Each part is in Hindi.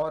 और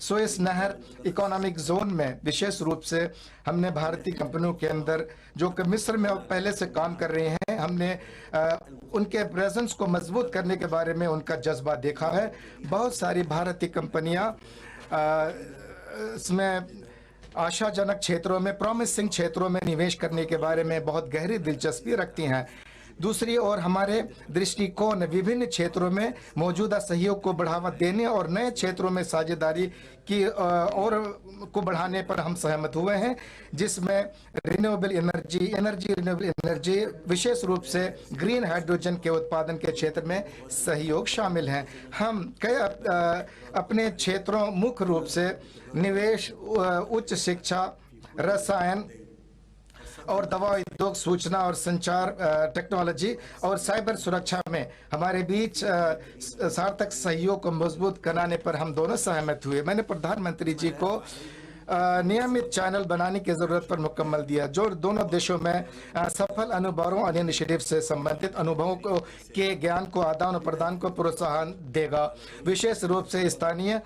स्विस नहर इकोनॉमिक जोन में विशेष रूप से हमने भारतीय कंपनियों के अंदर जो कि मिस्र में पहले से काम कर रही हैं, हमने उनके प्रेजेंस को मजबूत करने के बारे में उनका जज्बा देखा है। बहुत सारी भारतीय कंपनियां इसमें आशाजनक क्षेत्रों में, प्रॉमिसिंग क्षेत्रों में निवेश करने के बारे में बहुत गहरी दिलचस्पी रखती हैं। दूसरी ओर हमारे दृष्टिकोण विभिन्न क्षेत्रों में मौजूदा सहयोग को बढ़ावा देने और नए क्षेत्रों में साझेदारी की और को बढ़ाने पर हम सहमत हुए हैं, जिसमें रिन्यूएबल एनर्जी विशेष रूप से ग्रीन हाइड्रोजन के उत्पादन के क्षेत्र में सहयोग शामिल हैं। हम कई अपने क्षेत्रों मुख्य रूप से निवेश, उच्च शिक्षा, रसायन और दवा उद्योग, सूचना और संचार टेक्नोलॉजी और साइबर सुरक्षा में हमारे बीच सार्थक सहयोग को मजबूत कराने पर हम दोनों सहमत हुए। मैंने प्रधानमंत्री जी को नियमित चैनल बनाने की जरूरत पर मुकम्मल दिया, जो दोनों देशों में सफल अनुभवों और इनिशिएटिव से संबंधित अनुभवों को के ज्ञान को आदान प्रदान को प्रोत्साहन देगा। विशेष रूप से स्थानीय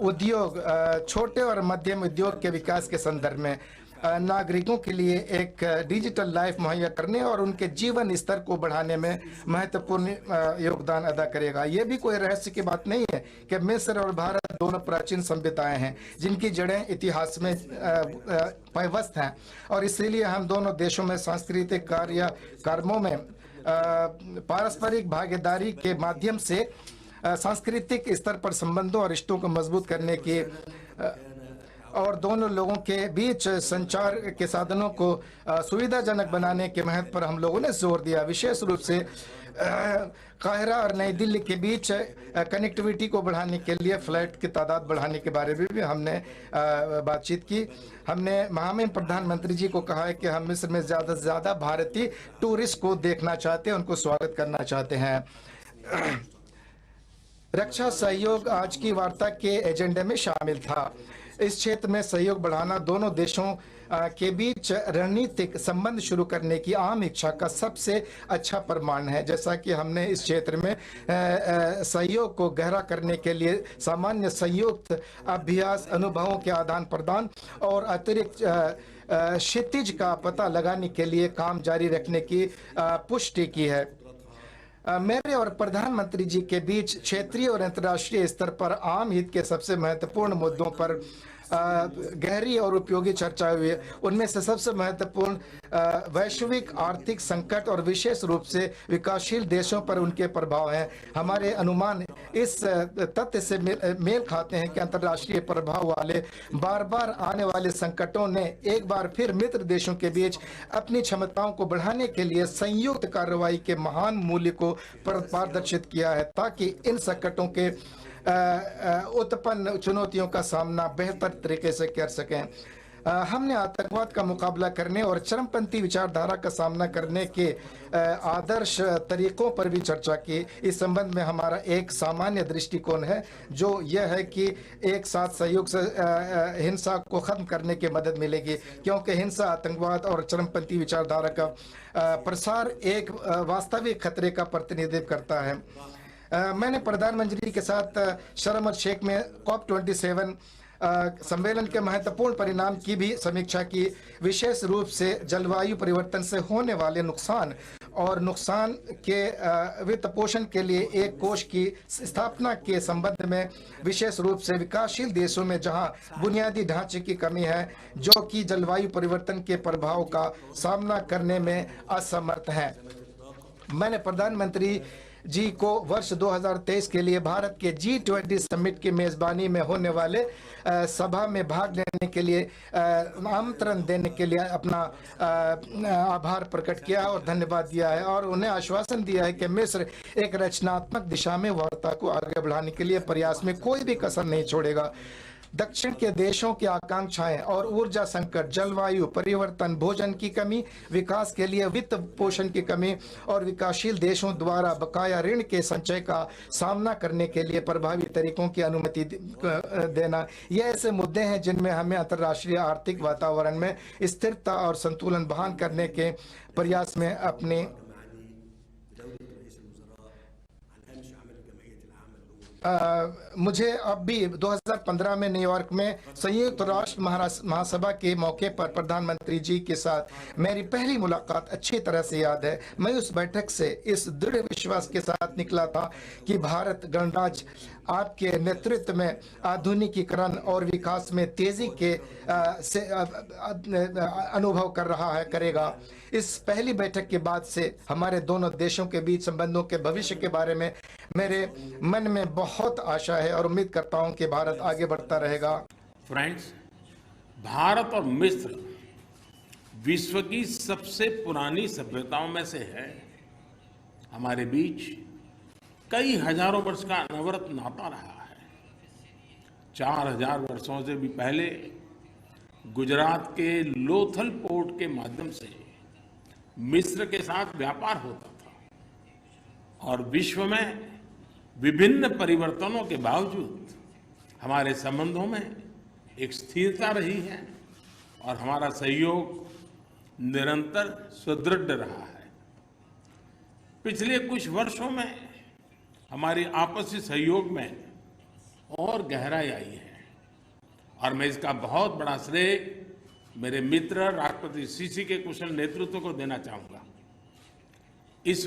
उद्योग, छोटे और मध्यम उद्योग के विकास के संदर्भ में नागरिकों के लिए एक डिजिटल लाइफ मुहैया करने और उनके जीवन स्तर को बढ़ाने में महत्वपूर्ण योगदान अदा करेगा। ये भी कोई रहस्य की बात नहीं है कि मिस्र और भारत दोनों प्राचीन सभ्यताएं हैं जिनकी जड़ें इतिहास में पैवस्त हैं, और इसीलिए हम दोनों देशों में सांस्कृतिक कार्यक्रमों में पारस्परिक भागीदारी के माध्यम से सांस्कृतिक स्तर पर संबंधों और रिश्तों को मजबूत करने की और दोनों लोगों के बीच संचार के साधनों को सुविधाजनक बनाने के महत्व पर हम लोगों ने जोर दिया। विशेष रूप से काहिरा और नई दिल्ली के बीच कनेक्टिविटी को बढ़ाने के लिए फ्लाइट की तादाद बढ़ाने के बारे में भी हमने बातचीत की। हमने महामहिम प्रधानमंत्री जी को कहा है कि हम मिस्र में ज़्यादा से ज़्यादा भारतीय टूरिस्ट को देखना चाहते हैं, उनको स्वागत करना चाहते हैं। रक्षा सहयोग आज की वार्ता के एजेंडे में शामिल था। इस क्षेत्र में सहयोग बढ़ाना दोनों देशों के बीच रणनीतिक संबंध शुरू करने की आम इच्छा का सबसे अच्छा प्रमाण है। जैसा कि हमने इस क्षेत्र में सहयोग को गहरा करने के लिए सामान्य संयुक्त अभ्यास, अनुभवों के आदान प्रदान और अतिरिक्त क्षितिज का पता लगाने के लिए काम जारी रखने की पुष्टि की है। मेरे और प्रधानमंत्री जी के बीच क्षेत्रीय और अंतर्राष्ट्रीय स्तर पर आम हित के सबसे महत्वपूर्ण मुद्दों पर गहरी और उपयोगी चर्चा हुई। उनमें से सबसे महत्वपूर्ण वैश्विक आर्थिक संकट और विशेष रूप से विकासशील देशों पर उनके प्रभाव हैं। हमारे अनुमान इस तथ्य से मेल खाते हैं कि अंतर्राष्ट्रीय प्रभाव वाले बार बार आने वाले संकटों ने एक बार फिर मित्र देशों के बीच अपनी क्षमताओं को बढ़ाने के लिए संयुक्त कार्रवाई के महान मूल्य को प्रदर्शित किया है, ताकि इन संकटों के उत्पन्न चुनौतियों का सामना बेहतर तरीके से कर सकें। हमने आतंकवाद का मुकाबला करने और चरमपंथी विचारधारा का सामना करने के आदर्श तरीकों पर भी चर्चा की। इस संबंध में हमारा एक सामान्य दृष्टिकोण है, जो यह है कि एक साथ सहयोग से हिंसा को खत्म करने की मदद मिलेगी, क्योंकि हिंसा, आतंकवाद और चरमपंथी विचारधारा का प्रसार एक वास्तविक खतरे का प्रतिनिधित्व करता है। मैंने प्रधानमंत्री के साथ शर्म और शेख में COP27 सम्मेलन के महत्वपूर्ण परिणाम की भी समीक्षा की। विशेष रूप से जलवायु परिवर्तन से होने वाले नुकसान के वित्त पोषण के लिए एक कोष की स्थापना के संबंध में, विशेष रूप से विकासशील देशों में जहां बुनियादी ढांचे की कमी है, जो कि जलवायु परिवर्तन के प्रभाव का सामना करने में असमर्थ हैं। मैंने प्रधानमंत्री जी को वर्ष 2023 के लिए भारत के G20 समिट की मेजबानी में होने वाले सभा में भाग लेने के लिए आमंत्रण देने के लिए अपना आभार प्रकट किया और धन्यवाद दिया है, और उन्हें आश्वासन दिया है कि मिस्र एक रचनात्मक दिशा में वार्ता को आगे बढ़ाने के लिए प्रयास में कोई भी कसर नहीं छोड़ेगा। दक्षिण के देशों की आकांक्षाएं और ऊर्जा संकट, जलवायु परिवर्तन, भोजन की कमी, विकास के लिए वित्त पोषण की कमी और विकासशील देशों द्वारा बकाया ऋण के संचय का सामना करने के लिए प्रभावी तरीकों की अनुमति देना, ये ऐसे मुद्दे हैं जिनमें हमें अंतर्राष्ट्रीय आर्थिक वातावरण में स्थिरता और संतुलन बहाल करने के प्रयास में अपने मुझे अब भी 2015 में न्यूयॉर्क में संयुक्त राष्ट्र महासभा के मौके पर प्रधानमंत्री जी के साथ मेरी पहली मुलाकात अच्छी तरह से याद है। मैं उस बैठक से इस दृढ़ विश्वास के साथ निकला था कि भारत गणराज्य आपके नेतृत्व में आधुनिकीकरण और विकास में तेजी के से अनुभव कर रहा है करेगा। इस पहली बैठक के बाद से हमारे दोनों देशों के बीच संबंधों के भविष्य के बारे में मेरे मन में बहुत आशा है और उम्मीद करता हूं कि भारत आगे बढ़ता रहेगा। फ्रेंड्स, भारत और मिस्र विश्व की सबसे पुरानी सभ्यताओं में से है। हमारे बीच कई हजारों वर्ष का अनवरत नाता रहा है। 4000 वर्षों से भी पहले गुजरात के लोथल पोर्ट के माध्यम से मिस्र के साथ व्यापार होता था और विश्व में विभिन्न परिवर्तनों के बावजूद हमारे संबंधों में एक स्थिरता रही है और हमारा सहयोग निरंतर सुदृढ़ रहा है। पिछले कुछ वर्षों में हमारी आपसी सहयोग में और गहराई आई है और मैं इसका बहुत बड़ा श्रेय मेरे मित्र राष्ट्रपति सीसी के कुशल नेतृत्व को देना चाहूंगा। इस